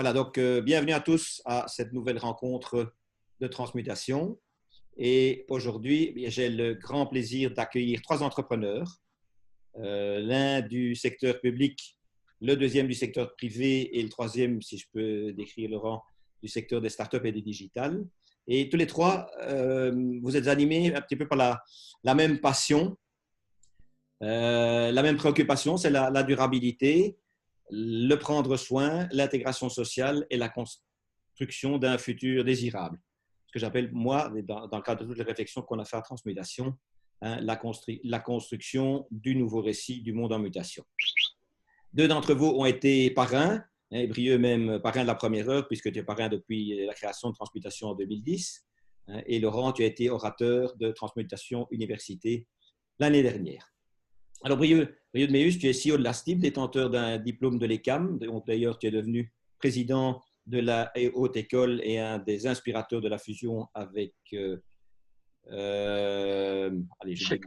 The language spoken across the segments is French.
Voilà, donc bienvenue à tous à cette nouvelle rencontre de transmutation. Et aujourd'hui, j'ai le grand plaisir d'accueillir trois entrepreneurs, l'un du secteur public, le deuxième du secteur privé et le troisième, si je peux décrire le rang, du secteur des startups et des digitales. Et tous les trois, vous êtes animés un petit peu par la même passion, la même préoccupation, c'est la durabilité, le prendre soin, l'intégration sociale et la construction d'un futur désirable. Ce que j'appelle, moi, dans le cadre de toutes les réflexions qu'on a fait à Transmutation, hein, la construction du nouveau récit du monde en mutation. Deux d'entre vous ont été parrains, hein, Brieux même parrain de la première heure, puisque tu es parrain depuis la création de Transmutation en 2010. Hein, et Laurent, tu as été orateur de Transmutation Université l'année dernière. Alors, Brieux de Méus, tu es CEO de la STIB, détenteur d'un diplôme de l'ECAM. D'ailleurs, tu es devenu président de la Haute École et un des inspirateurs de la fusion avec voilà, l'ICHEC.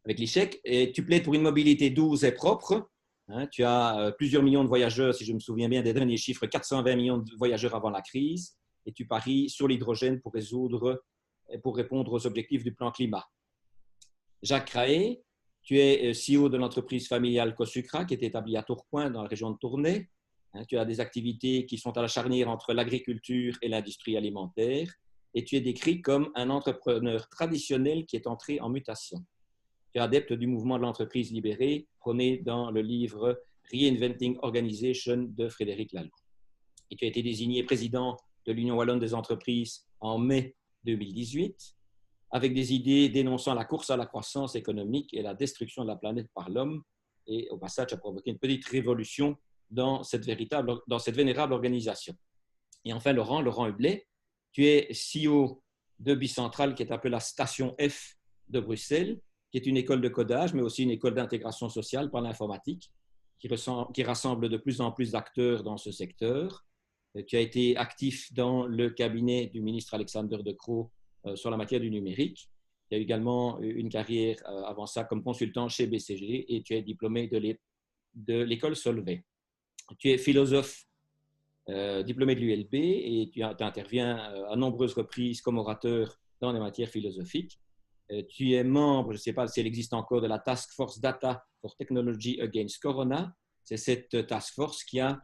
Avec l'ICHEC. Et tu plaides pour une mobilité douce et propre. Hein, tu as plusieurs millions de voyageurs, si je me souviens bien des derniers chiffres, 420 millions de voyageurs avant la crise. Et tu paries sur l'hydrogène pour répondre aux objectifs du plan climat. Jacques Craé, tu es CEO de l'entreprise familiale Cosucra qui est établie à Tourcoing dans la région de Tournai. Tu as des activités qui sont à la charnière entre l'agriculture et l'industrie alimentaire et tu es décrit comme un entrepreneur traditionnel qui est entré en mutation. Tu es adepte du mouvement de l'entreprise libérée prôné dans le livre Reinventing Organization de Frédéric Laloux. Et tu as été désigné président de l'Union wallonne des entreprises en mai 2018 avec des idées dénonçant la course à la croissance économique et la destruction de la planète par l'homme. Et au passage, ça a provoqué une petite révolution dans cette vénérable organisation. Et enfin, Laurent Hublet, tu es CEO de Bicentral, qui est un peu la station F de Bruxelles, qui est une école de codage, mais aussi une école d'intégration sociale par l'informatique, qui rassemble de plus en plus d'acteurs dans ce secteur. Tu as été actif dans le cabinet du ministre Alexander De Croo sur la matière du numérique. Tu as également une carrière avant ça comme consultant chez BCG et tu es diplômé de l'école Solvay. Tu es philosophe diplômé de l'ULB et tu interviens à nombreuses reprises comme orateur dans les matières philosophiques. Tu es membre, je ne sais pas si elle existe encore, de la Task Force Data for Technology Against Corona. C'est cette task force qui a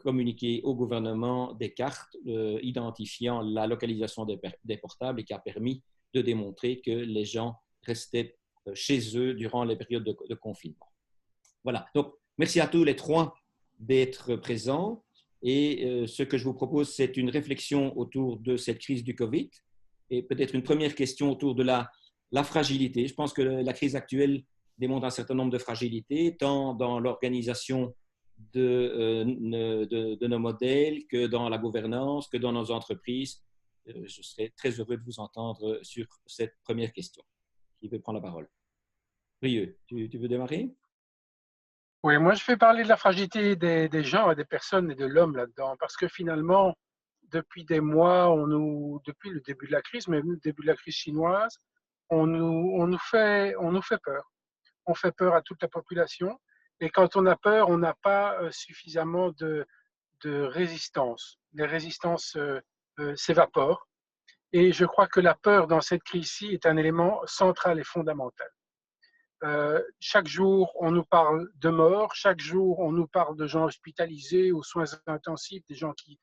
communiqué au gouvernement des cartes identifiant la localisation des portables et qui a permis de démontrer que les gens restaient chez eux durant les périodes de confinement. Voilà, donc merci à tous les trois d'être présents et ce que je vous propose, c'est une réflexion autour de cette crise du Covid et peut-être une première question autour de la fragilité. Je pense que la crise actuelle démontre un certain nombre de fragilités, tant dans l'organisation de nos modèles, que dans la gouvernance, que dans nos entreprises. Je serais très heureux de vous entendre sur cette première question. Qui veut prendre la parole? Brieux, tu veux démarrer? Oui, moi je fais parler de la fragilité des gens et des personnes et de l'homme là-dedans, parce que finalement, depuis des mois, depuis le début de la crise, même le début de la crise chinoise, on nous fait peur. On fait peur à toute la population. Et quand on a peur, on n'a pas suffisamment de résistance. Les résistances s'évaporent. Et je crois que la peur dans cette crise-ci est un élément central et fondamental. Chaque jour, on nous parle de mort. Chaque jour, on nous parle de gens hospitalisés aux soins intensifs, des gens qui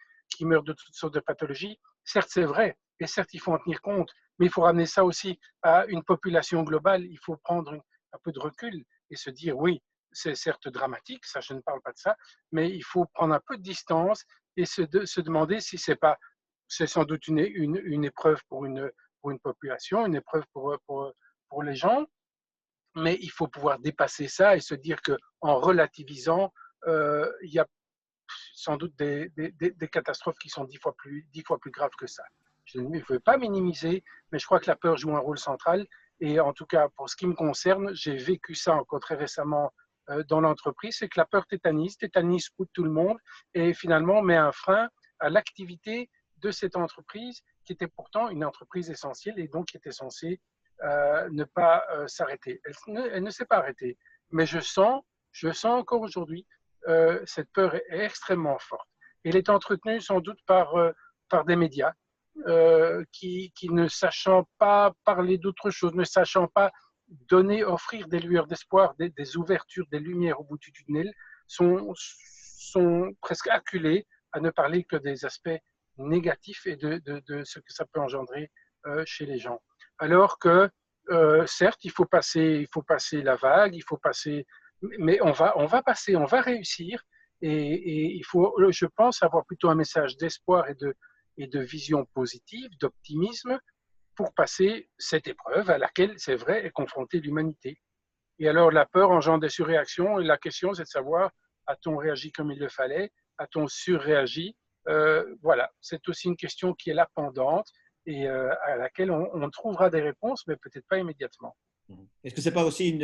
meurent de toutes sortes de pathologies. Certes, c'est vrai. Et certes, il faut en tenir compte. Mais il faut ramener ça aussi à une population globale. Il faut prendre un peu de recul et se dire, oui, c'est certes dramatique, ça, je ne parle pas de ça, mais il faut prendre un peu de distance et se demander si c'est sans doute une épreuve pour une population, une épreuve pour les gens, mais il faut pouvoir dépasser ça et se dire qu'en relativisant, il y a sans doute des catastrophes qui sont 10 fois plus graves que ça. Je ne veux pas minimiser, mais je crois que la peur joue un rôle central. Et en tout cas, pour ce qui me concerne, j'ai vécu ça encore très récemment dans l'entreprise, c'est que la peur tétanise tout le monde et finalement met un frein à l'activité de cette entreprise qui était pourtant une entreprise essentielle et donc qui était censée ne pas s'arrêter. Elle ne s'est pas arrêtée, mais je sens encore aujourd'hui cette peur est extrêmement forte. Elle est entretenue sans doute par des médias qui, ne sachant pas parler d'autre chose, ne sachant pas offrir des lueurs d'espoir, des ouvertures, des lumières au bout du tunnel, sont presque acculés à ne parler que des aspects négatifs et de ce que ça peut engendrer chez les gens. Alors que, certes, il faut passer la vague, mais on va passer, on va réussir. Et il faut, je pense, avoir plutôt un message d'espoir et de vision positive, d'optimisme, pour passer cette épreuve à laquelle, c'est vrai, est confrontée l'humanité. Et alors, la peur engendre des surréactions, et la question, c'est de savoir, a-t-on réagi comme il le fallait? A-t-on surréagi? Voilà, c'est aussi une question qui est là pendante et à laquelle on trouvera des réponses, mais peut-être pas immédiatement. Est-ce que c'est pas aussi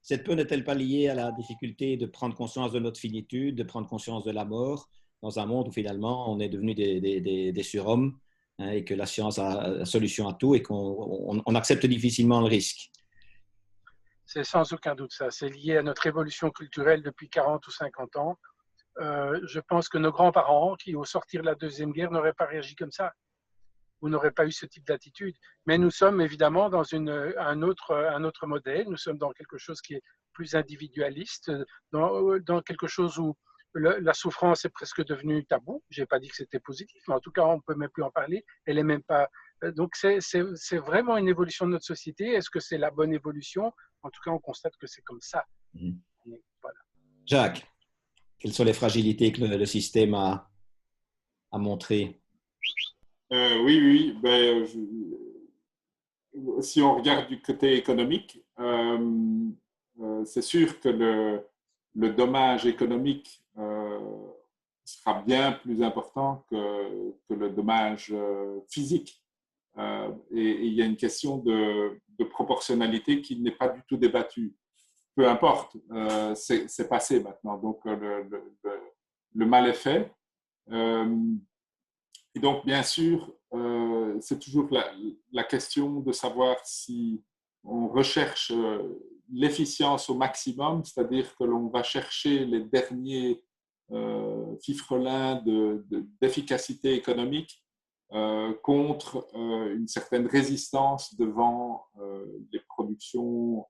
cette peur n'est-elle pas liée à la difficulté de prendre conscience de notre finitude, de prendre conscience de la mort, dans un monde où finalement on est devenu des surhommes, hein, et que la science a la solution à tout et qu'on accepte difficilement le risque? C'est sans aucun doute ça. C'est lié à notre évolution culturelle depuis 40 ou 50 ans. Je pense que nos grands-parents, qui au sortir de la Deuxième Guerre n'auraient pas réagi comme ça, ou n'auraient pas eu ce type d'attitude. Mais nous sommes évidemment dans un autre modèle. Nous sommes dans quelque chose qui est plus individualiste, dans quelque chose où la souffrance est presque devenue tabou. Je n'ai pas dit que c'était positif, mais en tout cas, on ne peut même plus en parler. Elle est même pas. Donc, c'est vraiment une évolution de notre société. Est-ce que c'est la bonne évolution? En tout cas, on constate que c'est comme ça. Voilà. Jacques, quelles sont les fragilités que le système a montrées? Oui. Si on regarde du côté économique, c'est sûr que le dommage économique sera bien plus important que le dommage physique. Et il y a une question de proportionnalité qui n'est pas du tout débattue. Peu importe, c'est passé maintenant. Donc, le mal est fait. Et donc, bien sûr, c'est toujours la question de savoir si on recherche l'efficience au maximum, c'est-à-dire que l'on va chercher les derniers fifrelins d'efficacité économique contre une certaine résistance devant les productions,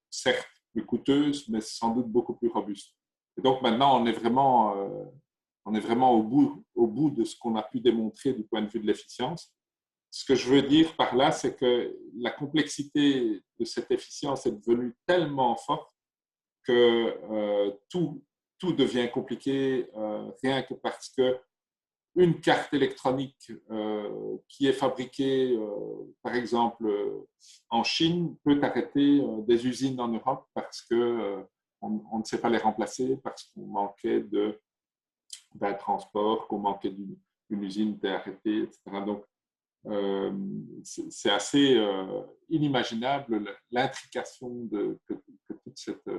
certes plus coûteuses, mais sans doute beaucoup plus robustes. Et donc maintenant, on est vraiment au bout de ce qu'on a pu démontrer du point de vue de l'efficience. Ce que je veux dire par là, c'est que la complexité de cette efficience est devenue tellement forte que tout devient compliqué, rien que parce que une carte électronique qui est fabriquée, par exemple, en Chine, peut arrêter des usines en Europe parce qu'on ne sait pas les remplacer, parce qu'on manquait d'un transport, qu'on manquait d'une usine qui était arrêtée, etc. Donc, c'est assez inimaginable l'intrication que toute cette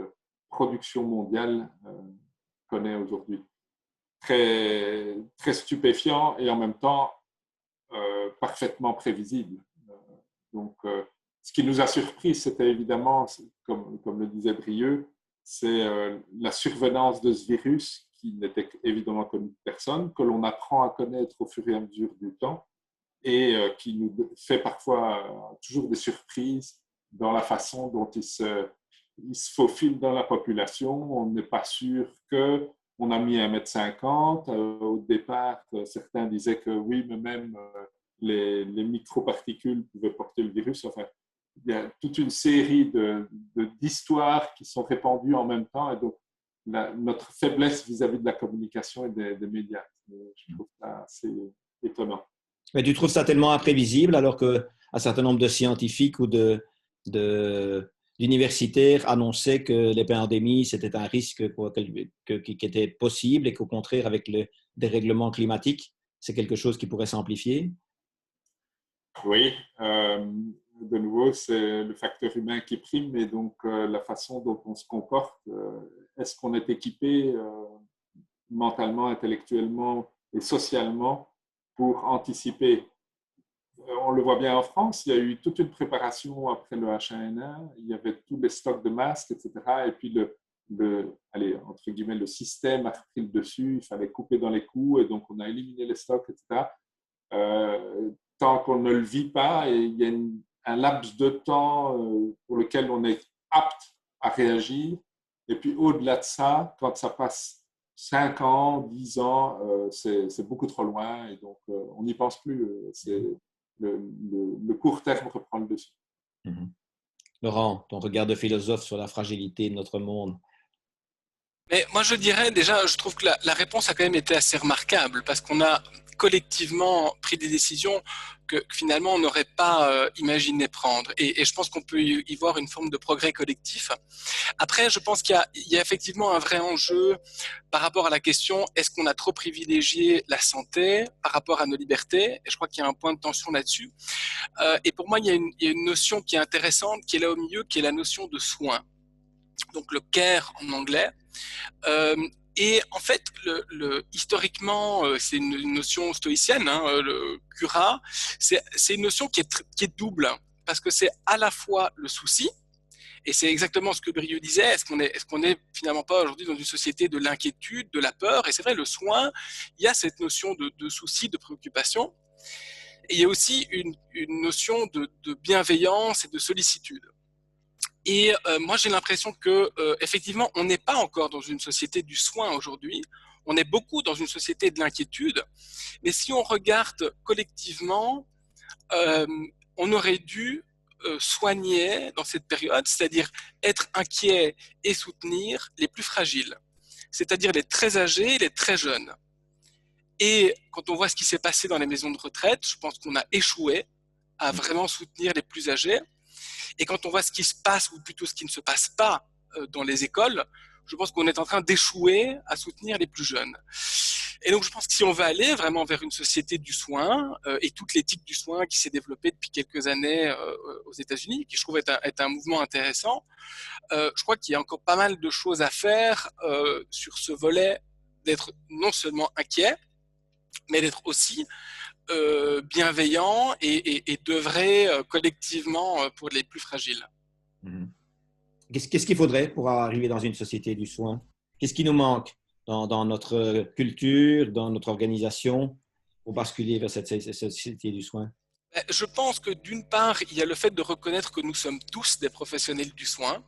production mondiale connaît aujourd'hui. Très, très stupéfiant et en même temps parfaitement prévisible. Donc, ce qui nous a surpris, c'était évidemment, comme le disait Brieux, c'est la survenance de ce virus qui n'était évidemment connu de personne, que l'on apprend à connaître au fur et à mesure du temps et qui nous fait parfois toujours des surprises dans la façon dont il se faufile dans la population. On n'est pas sûr qu'on a mis 1,50 m. Au départ, certains disaient que oui, mais même les microparticules pouvaient porter le virus. Enfin, il y a toute une série d'histoires qui sont répandues en même temps et donc notre faiblesse vis-à-vis de la communication et des médias. Je trouve ça assez étonnant. Mais tu trouves ça tellement imprévisible alors qu'un certain nombre de scientifiques ou d'universitaires annonçaient que les pandémies, c'était un risque qui était possible et qu'au contraire, avec le dérèglement climatique, c'est quelque chose qui pourrait s'amplifier? Oui, de nouveau, c'est le facteur humain qui prime et donc la façon dont on se comporte. Est-ce qu'on est équipé mentalement, intellectuellement et socialement pour anticiper? On le voit bien en France, il y a eu toute une préparation après le H1N1, il y avait tous les stocks de masques, etc. Et puis allez, entre guillemets, le système a pris le dessus, il fallait couper dans les coûts, et donc on a éliminé les stocks, etc. Tant qu'on ne le vit pas, et il y a un laps de temps pour lequel on est apte à réagir. Et puis au-delà de ça, quand ça passe 5 ans, 10 ans, c'est beaucoup trop loin, et donc on n'y pense plus. Le court terme reprend le dessus. Laurent, ton regard de philosophe sur la fragilité de notre monde. Mais moi, je dirais déjà, je trouve que la réponse a quand même été assez remarquable parce qu'on a collectivement pris des décisions que finalement on n'aurait pas imaginé prendre. Et je pense qu'on peut y voir une forme de progrès collectif. Après, je pense qu'il y a effectivement un vrai enjeu par rapport à la question est-ce qu'on a trop privilégié la santé par rapport à nos libertés? Et je crois qu'il y a un point de tension là-dessus. Et pour moi, il y a une notion qui est intéressante, qui est là au milieu, qui est la notion de soin. Donc le care en anglais. Et en fait, historiquement, c'est une notion stoïcienne, hein, le cura, c'est une notion qui est double, parce que c'est à la fois le souci, et c'est exactement ce que Brieux disait, est-ce qu'on est finalement pas aujourd'hui dans une société de l'inquiétude, de la peur? Et c'est vrai, le soin, il y a cette notion de souci, de préoccupation, et il y a aussi une notion de bienveillance et de sollicitude. Et moi, j'ai l'impression que effectivement, on n'est pas encore dans une société du soin aujourd'hui. On est beaucoup dans une société de l'inquiétude. Mais si on regarde collectivement, on aurait dû soigner dans cette période, c'est-à-dire être inquiet et soutenir les plus fragiles, c'est-à-dire les très âgés, les très jeunes. Et quand on voit ce qui s'est passé dans les maisons de retraite, je pense qu'on a échoué à vraiment soutenir les plus âgés. Et quand on voit ce qui se passe, ou plutôt ce qui ne se passe pas dans les écoles, je pense qu'on est en train d'échouer à soutenir les plus jeunes. Et donc je pense que si on veut aller vraiment vers une société du soin, et toute l'éthique du soin qui s'est développée depuis quelques années aux États-Unis, qui je trouve est un mouvement intéressant, je crois qu'il y a encore pas mal de choses à faire sur ce volet, d'être non seulement inquiet, mais d'être aussi bienveillant et d'œuvrer collectivement pour les plus fragiles. Qu'est-ce qu'il faudrait pour arriver dans une société du soin? Qu'est-ce qui nous manque dans notre culture, dans notre organisation, pour basculer vers cette société du soin? Je pense que d'une part, il y a le fait de reconnaître que nous sommes tous des professionnels du soin.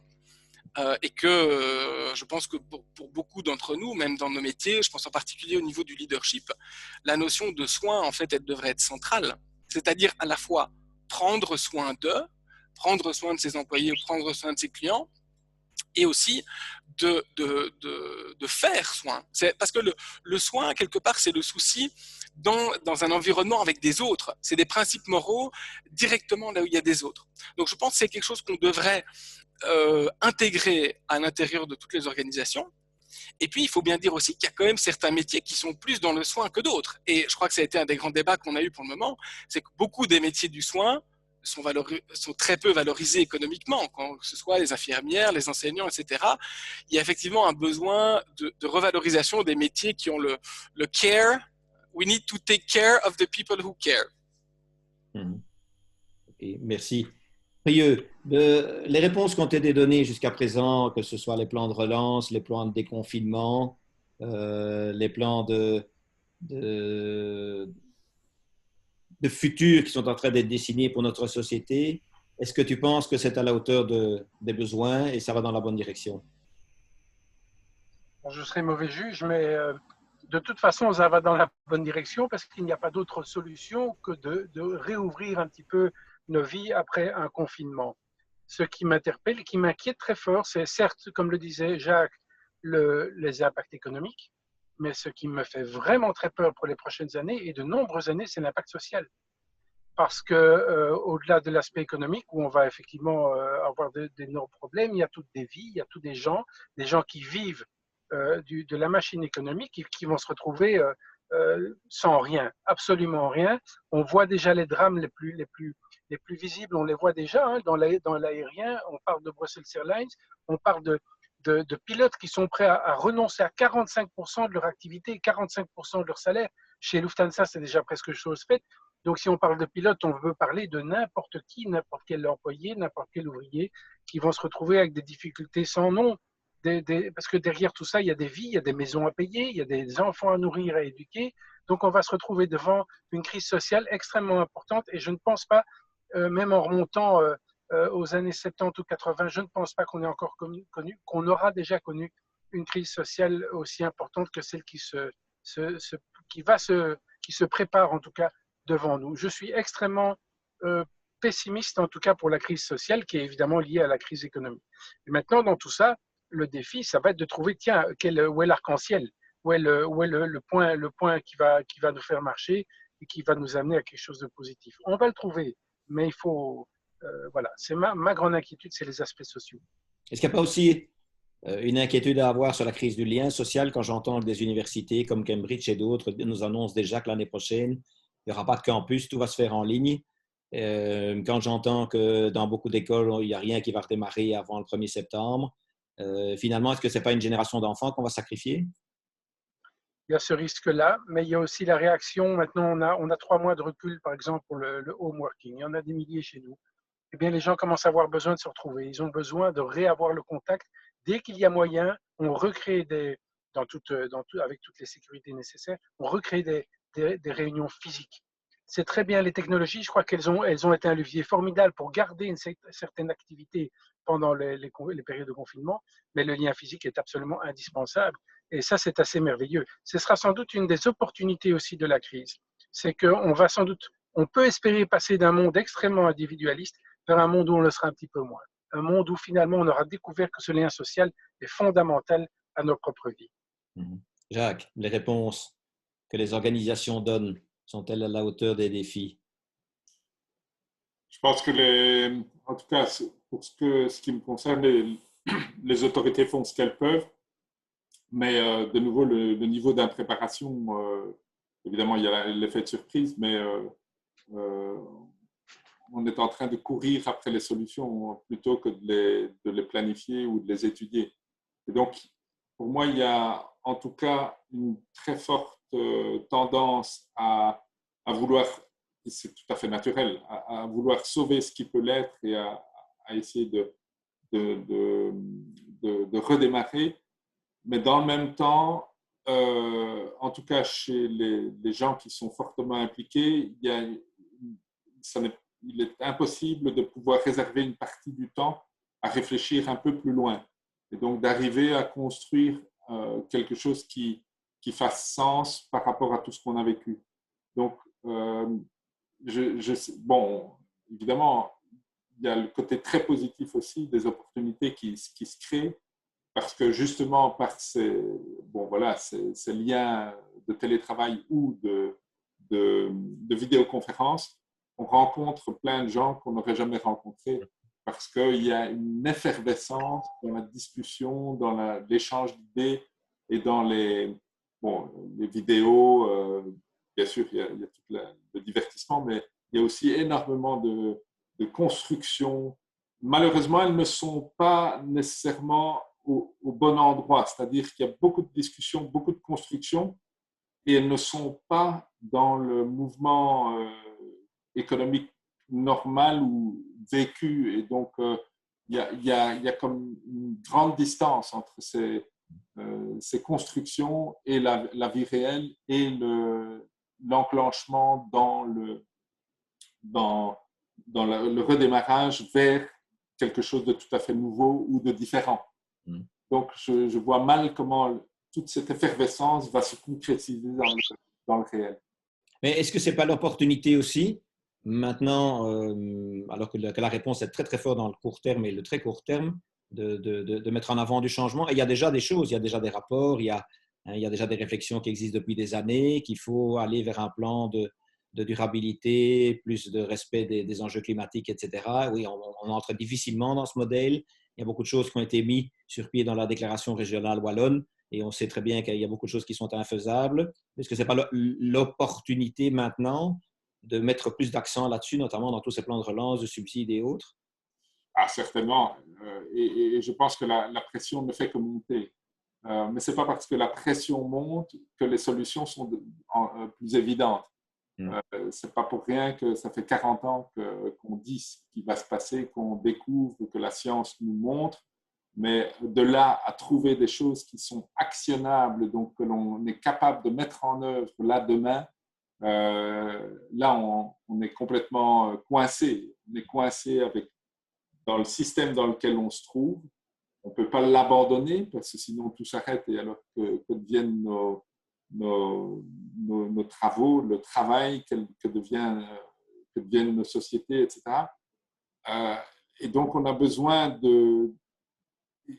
Et que je pense que pour beaucoup d'entre nous, même dans nos métiers, je pense en particulier au niveau du leadership, la notion de soin, en fait, elle devrait être centrale. C'est-à-dire à la fois prendre soin d'eux, prendre soin de ses employés ou prendre soin de ses clients, et aussi de faire soin. Parce que le soin, quelque part, c'est le souci dans un environnement avec des autres. C'est des principes moraux directement là où il y a des autres. Donc je pense que c'est quelque chose qu'on devrait intégrer à l'intérieur de toutes les organisations. Et puis, il faut bien dire aussi qu'il y a quand même certains métiers qui sont plus dans le soin que d'autres. Et je crois que ça a été un des grands débats qu'on a eu pour le moment, c'est que beaucoup des métiers du soin sont très peu valorisés économiquement, que ce soit les infirmières, les enseignants, etc. Il y a effectivement un besoin de revalorisation des métiers qui ont le care. We need to take care of the people who care. Okay, merci. Brieux, les réponses qui ont été données jusqu'à présent, que ce soit les plans de relance, les plans de déconfinement, les plans de futur qui sont en train d'être dessinés pour notre société, est-ce que tu penses que c'est à la hauteur des besoins et ça va dans la bonne direction? Je serai mauvais juge, mais de toute façon, ça va dans la bonne direction parce qu'il n'y a pas d'autre solution que de réouvrir un petit peu nos vies après un confinement. Ce qui m'interpelle, qui m'inquiète très fort, c'est certes, comme le disait Jacques, les impacts économiques, mais ce qui me fait vraiment très peur pour les prochaines années et de nombreuses années, c'est l'impact social. Parce que au-delà de l'aspect économique, où on va effectivement avoir d'énormes problèmes, il y a toutes des vies, il y a tous des gens qui vivent de la machine économique et qui vont se retrouver sans rien, absolument rien. On voit déjà les drames les plus visibles, on les voit déjà hein, dans l'aérien. On parle de Brussels Airlines, on parle de pilotes qui sont prêts à renoncer à 45% de leur activité, 45% de leur salaire. Chez Lufthansa, c'est déjà presque chose faite. Donc, si on parle de pilotes, on veut parler de n'importe qui, n'importe quel employé, n'importe quel ouvrier qui vont se retrouver avec des difficultés sans nom. parce que derrière tout ça, il y a des vies, il y a des maisons à payer, il y a des enfants à nourrir, à éduquer. Donc, on va se retrouver devant une crise sociale extrêmement importante. Et je ne pense pas, même en remontant aux années 70 ou 80, je ne pense pas qu'on ait encore qu'on aura déjà connu une crise sociale aussi importante que celle qui se prépare en tout cas devant nous. Je suis extrêmement pessimiste en tout cas pour la crise sociale qui est évidemment liée à la crise économique. Et maintenant, dans tout ça, le défi, ça va être de trouver, tiens, où est l'arc-en-ciel, où est le point qui va nous faire marcher et qui va nous amener à quelque chose de positif. On va le trouver, mais il faut, voilà, c'est ma grande inquiétude, c'est les aspects sociaux. Est-ce qu'il n'y a pas aussi une inquiétude à avoir sur la crise du lien social quand j'entends que des universités comme Cambridge et d'autres nous annoncent déjà que l'année prochaine, il n'y aura pas de campus, tout va se faire en ligne. Quand j'entends que dans beaucoup d'écoles, il n'y a rien qui va redémarrer avant le 1er septembre, finalement, est-ce que ce n'est pas une génération d'enfants qu'on va sacrifier? Il y a ce risque-là, mais il y a aussi la réaction. Maintenant, on a 3 mois de recul, par exemple, pour le home working. Il y en a des milliers chez nous. Eh bien, les gens commencent à avoir besoin de se retrouver. Ils ont besoin de réavoir le contact. Dès qu'il y a moyen, on recrée avec toutes les sécurités nécessaires, on recrée des réunions physiques. C'est très bien les technologies. Je crois qu'elles ont été un levier formidable pour garder une certaine activité pendant les périodes de confinement, mais le lien physique est absolument indispensable. Et ça, c'est assez merveilleux. Ce sera sans doute une des opportunités aussi de la crise. C'est on peut espérer passer d'un monde extrêmement individualiste vers un monde où on le sera un petit peu moins. Un monde où finalement on aura découvert que ce lien social est fondamental à notre propre vie. Jacques, les réponses que les organisations donnent sont-elles à la hauteur des défis? Je pense que, en tout cas, pour ce qui me concerne, les autorités font ce qu'elles peuvent, mais de nouveau, le niveau d'impréparation, évidemment, il y a l'effet de surprise, mais on est en train de courir après les solutions plutôt que de les planifier ou de les étudier. Et donc, pour moi, il y a en tout cas une très forte tendance à vouloir, et c'est tout à fait naturel, à vouloir sauver ce qui peut l'être et à essayer de redémarrer. Mais dans le même temps, en tout cas chez les gens qui sont fortement impliqués, il est impossible de pouvoir réserver une partie du temps à réfléchir un peu plus loin. Et donc d'arriver à construire quelque chose qui fasse sens par rapport à tout ce qu'on a vécu. Donc, bon, évidemment, il y a le côté très positif aussi des opportunités qui se créent parce que justement par ces liens de télétravail ou de vidéoconférence, on rencontre plein de gens qu'on n'aurait jamais rencontrés parce qu'il y a une effervescence dans la discussion, dans l'échange d'idées et dans les vidéos. Bien sûr, il y a tout le divertissement, mais il y a aussi énormément de constructions. Malheureusement, elles ne sont pas nécessairement au bon endroit, c'est-à-dire qu'il y a beaucoup de discussions, beaucoup de constructions, et elles ne sont pas dans le mouvement économique normal ou vécu. Et donc, il y a comme une grande distance entre ces constructions et la vie réelle et l'enclenchement dans le redémarrage vers quelque chose de tout à fait nouveau ou de différent. Donc, je vois mal comment toute cette effervescence va se concrétiser dans le réel. Mais est-ce que ce n'est pas l'opportunité aussi, maintenant, alors que la réponse est très, très forte dans le court terme et le très court terme, de mettre en avant du changement? Et il y a déjà des choses, il y a déjà des rapports, il y a déjà des réflexions qui existent depuis des années, qu'il faut aller vers un plan de durabilité, plus de respect des enjeux climatiques, etc. Oui, on entre difficilement dans ce modèle. Il y a beaucoup de choses qui ont été mises sur pied dans la déclaration régionale wallonne et on sait très bien qu'il y a beaucoup de choses qui sont infaisables. Est-ce que ce n'est pas l'opportunité maintenant de mettre plus d'accent là-dessus, notamment dans tous ces plans de relance, de subsides et autres? Ah, certainement. Et je pense que la pression ne fait que monter. Mais ce n'est pas parce que la pression monte que les solutions sont plus évidentes. Ce n'est pas pour rien que ça fait 40 ans qu'on dit ce qui va se passer, qu'on découvre, que la science nous montre. Mais de là à trouver des choses qui sont actionnables, donc que l'on est capable de mettre en œuvre là demain, là on est complètement coincé. On est coincé dans le système dans lequel on se trouve. On ne peut pas l'abandonner parce que sinon tout s'arrête et alors que deviennent nos travaux, le travail, que deviennent nos sociétés, etc. Et donc on a besoin de...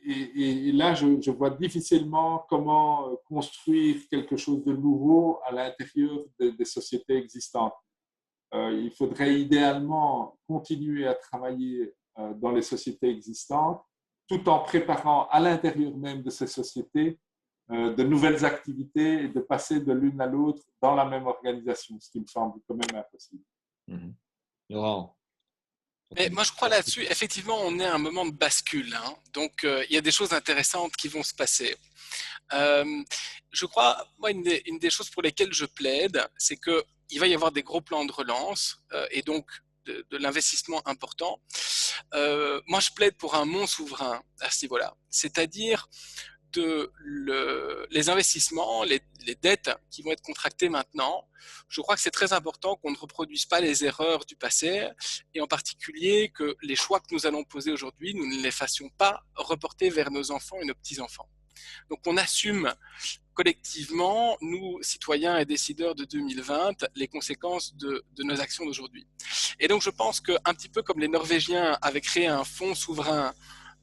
Et là, je vois difficilement comment construire quelque chose de nouveau à l'intérieur des sociétés existantes. Il faudrait idéalement continuer à travailler dans les sociétés existantes, tout en préparant à l'intérieur même de ces sociétés de nouvelles activités et de passer de l'une à l'autre dans la même organisation, ce qui me semble quand même impossible. Laurent. Mais moi, je crois là-dessus, effectivement, on est à un moment de bascule. Hein. Donc, il y a des choses intéressantes qui vont se passer. Je crois, moi, une des choses pour lesquelles je plaide, c'est qu'il va y avoir des gros plans de relance et donc de l'investissement important. Moi, je plaide pour un monde souverain à ce niveau-là. C'est-à-dire les investissements, les dettes qui vont être contractées maintenant, je crois que c'est très important qu'on ne reproduise pas les erreurs du passé et en particulier que les choix que nous allons poser aujourd'hui, nous ne les fassions pas reporter vers nos enfants et nos petits-enfants. Donc on assume collectivement, nous, citoyens et décideurs de 2020, les conséquences de nos actions d'aujourd'hui. Et donc je pense qu'un petit peu comme les Norvégiens avaient créé un fonds souverain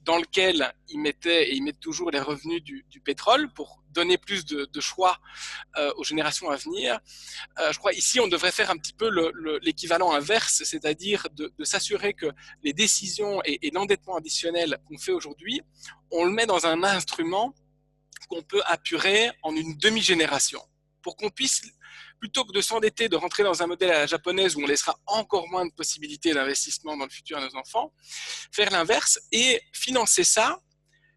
dans lequel ils mettaient, et ils mettent toujours les revenus du pétrole pour donner plus de choix aux générations à venir. Je crois ici, on devrait faire un petit peu l'équivalent inverse, c'est-à-dire de s'assurer que les décisions et l'endettement additionnel qu'on fait aujourd'hui, on le met dans un instrument qu'on peut apurer en une demi-génération pour qu'on puisse, plutôt que de s'endetter, de rentrer dans un modèle à la japonaise où on laissera encore moins de possibilités d'investissement dans le futur à nos enfants, faire l'inverse et financer ça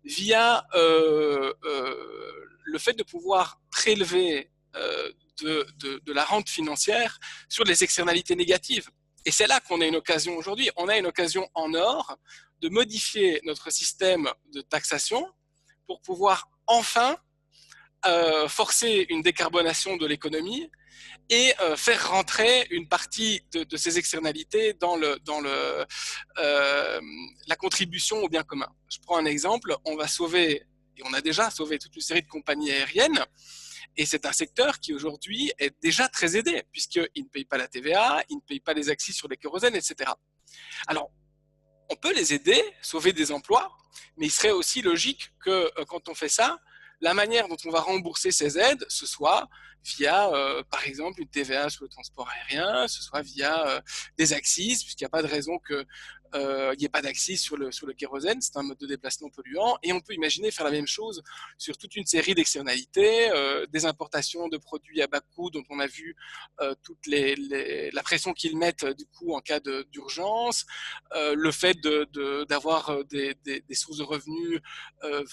via le fait de pouvoir prélever de la rente financière sur les externalités négatives. Et c'est là qu'on a une occasion aujourd'hui. On a une occasion en or de modifier notre système de taxation pour pouvoir enfin forcer une décarbonation de l'économie et faire rentrer une partie de ces externalités dans la contribution au bien commun. Je prends un exemple, on va sauver, et on a déjà sauvé toute une série de compagnies aériennes, et c'est un secteur qui aujourd'hui est déjà très aidé, puisqu'il ne paye pas la TVA, il ne paye pas les accises sur les kérosènes, etc. Alors, on peut les aider, sauver des emplois, mais il serait aussi logique que quand on fait ça, la manière dont on va rembourser ces aides, ce soit via, par exemple, une TVA sur le transport aérien, ce soit via des accises, puisqu'il n'y a pas de raison qu'il n'y ait pas d'accises sur le kérosène, c'est un mode de déplacement polluant, et on peut imaginer faire la même chose sur toute une série d'externalités, des importations de produits à bas coût dont on a vu toute la pression qu'ils mettent du coup en cas d'urgence, le fait d'avoir des sources de revenus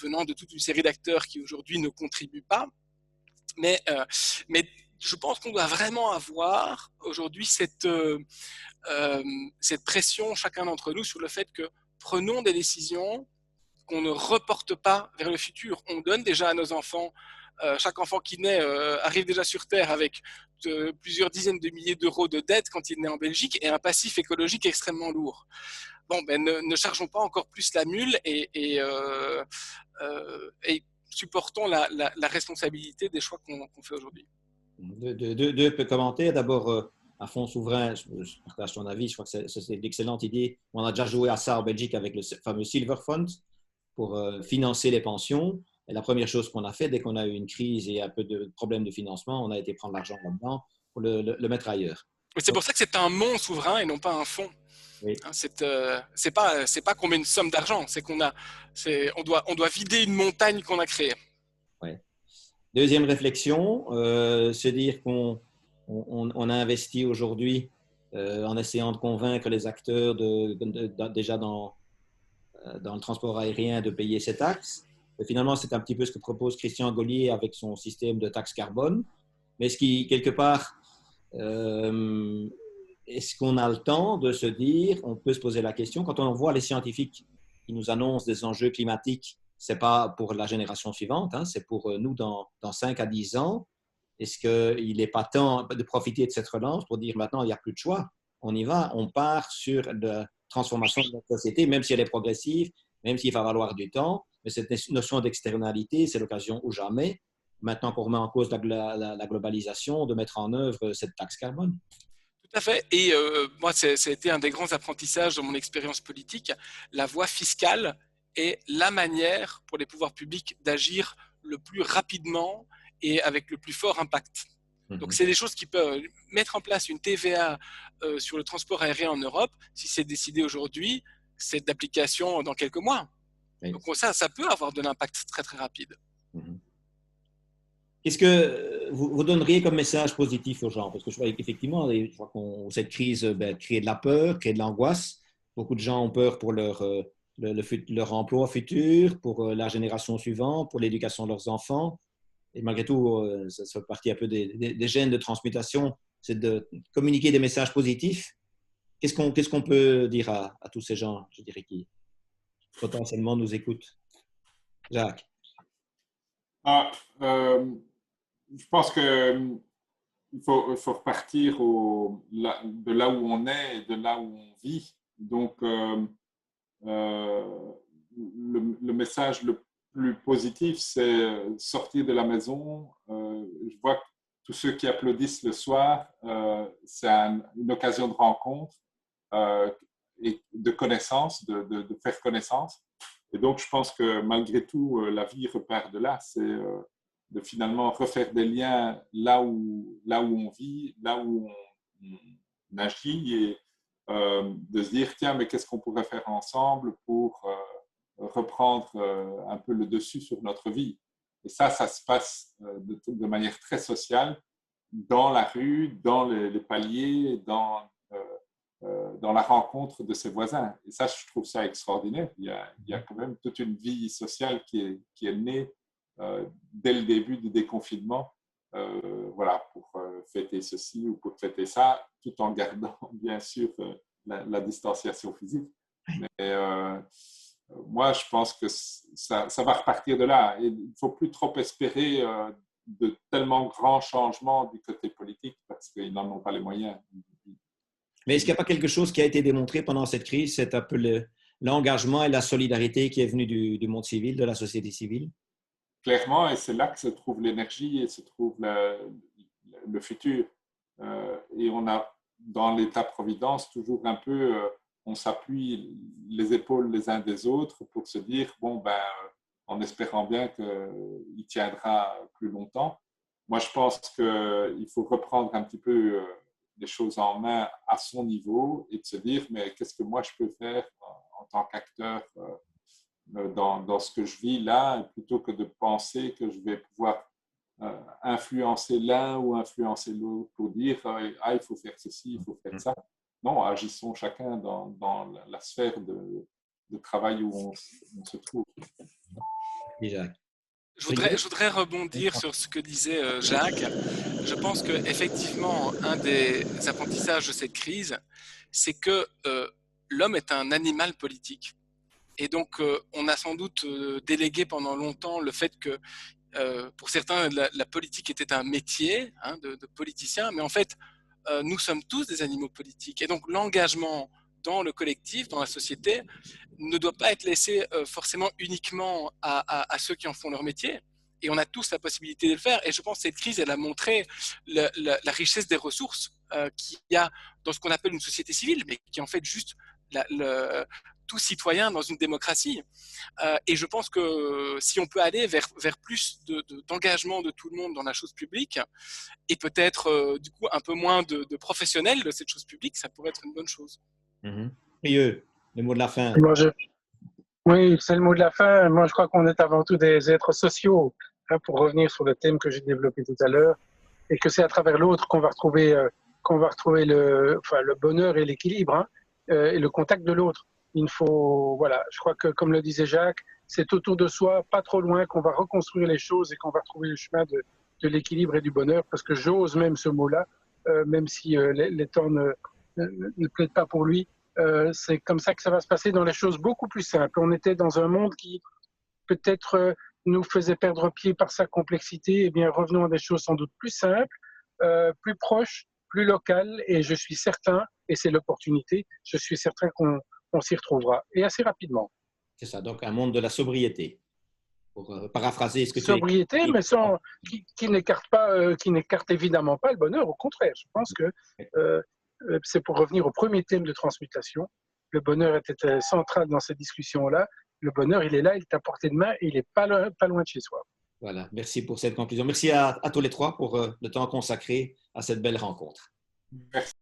venant de toute une série d'acteurs qui aujourd'hui ne contribuent pas. Mais je pense qu'on doit vraiment avoir aujourd'hui cette pression, chacun d'entre nous, sur le fait que prenons des décisions qu'on ne reporte pas vers le futur. On donne déjà à nos enfants, chaque enfant qui naît arrive déjà sur Terre avec plusieurs dizaines de milliers d'euros de dettes quand il naît en Belgique et un passif écologique extrêmement lourd. Bon, ben ne chargeons pas encore plus la mule et supportons la responsabilité des choix qu'on fait aujourd'hui. Deux commentaires. D'abord, à fonds souverain, je partage ton avis, je crois que c'est une excellente idée. On a déjà joué à ça en Belgique avec le fameux Silver Fund pour financer les pensions. Et la première chose qu'on a fait, dès qu'on a eu une crise et un peu de problème de financement, on a été prendre l'argent là-dedans pour le mettre ailleurs. C'est pour ça que c'est un monde souverain et non pas un fonds. Oui. C'est pas qu'on met une somme d'argent, c'est on doit vider une montagne qu'on a créée. Ouais. Deuxième réflexion, se dire qu'on a investi aujourd'hui en essayant de convaincre les acteurs déjà dans le transport aérien de payer ces taxes. Et finalement, c'est un petit peu ce que propose Christian Gaulier avec son système de taxe carbone. Mais ce qui, quelque part, est-ce qu'on a le temps de se dire, on peut se poser la question, quand on voit les scientifiques qui nous annoncent des enjeux climatiques, ce n'est pas pour la génération suivante, hein, c'est pour nous dans 5 à 10 ans. Est-ce qu'il n'est pas temps de profiter de cette relance pour dire maintenant, il n'y a plus de choix, on y va, on part sur la transformation de notre société, même si elle est progressive, même s'il va falloir du temps, mais cette notion d'externalité, c'est l'occasion ou jamais, maintenant qu'on remet en cause la globalisation, de mettre en œuvre cette taxe carbone. Tout à fait. Et moi, ça a été un des grands apprentissages de mon expérience politique. La voie fiscale est la manière pour les pouvoirs publics d'agir le plus rapidement et avec le plus fort impact. Donc, c'est des choses qui peuvent mettre en place une TVA sur le transport aérien en Europe. Si c'est décidé aujourd'hui, c'est d'application dans quelques mois. Oui. Donc, ça peut avoir de l'impact très, très rapide. Qu'est-ce que vous donneriez comme message positif aux gens? Parce que je vois qu'effectivement, cette crise crée de la peur, crée de l'angoisse. Beaucoup de gens ont peur pour leur emploi futur, pour la génération suivante, pour l'éducation de leurs enfants. Et malgré tout, ça fait partie un peu des gènes de transmutation, c'est de communiquer des messages positifs. Qu'est-ce qu'on peut dire à tous ces gens, je dirais, qui potentiellement nous écoutent? Jacques. Je pense qu'il faut repartir de là où on est et de là où on vit. Donc, le message le plus positif, c'est sortir de la maison. Je vois que tous ceux qui applaudissent le soir, c'est une occasion de rencontre et de connaissance, de faire connaissance. Et donc, je pense que malgré tout, la vie repart de là. C'est de finalement refaire des liens là où on vit, là où on agit et de se dire, tiens, mais qu'est-ce qu'on pourrait faire ensemble pour reprendre un peu le dessus sur notre vie. Et ça se passe de manière très sociale, dans la rue, dans les paliers, dans la rencontre de ses voisins. Et ça, je trouve ça extraordinaire. Il y a quand même toute une vie sociale qui est née dès le début du déconfinement, voilà, pour fêter ceci ou pour fêter ça, tout en gardant, bien sûr, la distanciation physique. Mais moi, je pense que ça va repartir de là. Et il ne faut plus trop espérer de tellement grands changements du côté politique parce qu'ils n'en ont pas les moyens. Mais est-ce qu'il n'y a pas quelque chose qui a été démontré pendant cette crise, c'est un peu l'engagement et la solidarité qui est venue du monde civil, de la société civile? Clairement, et c'est là que se trouve l'énergie et se trouve le futur. Et on a, dans l'État-providence, toujours un peu, on s'appuie les épaules les uns des autres pour se dire, bon, en espérant bien qu'il tiendra plus longtemps. Moi, je pense qu'il faut reprendre un petit peu les choses en main à son niveau et de se dire, mais qu'est-ce que moi je peux faire en tant qu'acteur dans ce que je vis là, plutôt que de penser que je vais pouvoir influencer l'un ou influencer l'autre pour dire il faut faire ceci, il faut faire ça. Non, agissons chacun dans la sphère de travail où on se trouve. Je voudrais rebondir sur ce que disait Jacques. Je pense qu'effectivement, un des apprentissages de cette crise, c'est que l'homme est un animal politique. Et donc, on a sans doute délégué pendant longtemps le fait que, pour certains, la politique était un métier de politicien, mais en fait, nous sommes tous des animaux politiques. Et donc, l'engagement dans le collectif, dans la société, ne doit pas être laissé forcément uniquement à ceux qui en font leur métier. Et on a tous la possibilité de le faire. Et je pense que cette crise, elle a montré la richesse des ressources qu'il y a dans ce qu'on appelle une société civile, mais qui est en fait juste tout citoyen dans une démocratie. Et je pense que si on peut aller vers plus d'engagement de tout le monde dans la chose publique, et peut-être du coup un peu moins de professionnels de cette chose publique, ça pourrait être une bonne chose. Prieux, le mot de la fin. Oui, c'est le mot de la fin. Moi, je crois qu'on est avant tout des êtres sociaux, pour revenir sur le thème que j'ai développé tout à l'heure, et que c'est à travers l'autre qu'on va retrouver le bonheur et l'équilibre, et le contact de l'autre. Il faut, voilà, je crois que, comme le disait Jacques, c'est autour de soi, pas trop loin, qu'on va reconstruire les choses et qu'on va retrouver le chemin de l'équilibre et du bonheur, parce que j'ose même ce mot-là, même si les temps ne plaident pas pour lui. C'est comme ça que ça va se passer dans les choses beaucoup plus simples. On était dans un monde qui peut-être nous faisait perdre pied par sa complexité. Eh bien, revenons à des choses sans doute plus simples, plus proches, plus locales. Et je suis certain, et c'est l'opportunité, je suis certain qu'on s'y retrouvera. Et assez rapidement. C'est ça, donc un monde de la sobriété, pour paraphraser ce que tu as écrit. Sobriété, mais sans, qui n'écarte évidemment pas le bonheur. Au contraire, je pense que c'est pour revenir au premier thème de transmutation. Le bonheur était central dans cette discussion-là. Le bonheur, il est là, il est à portée de main et il n'est pas loin de chez soi. Voilà, merci pour cette conclusion. Merci à tous les trois pour le temps consacré à cette belle rencontre. Merci.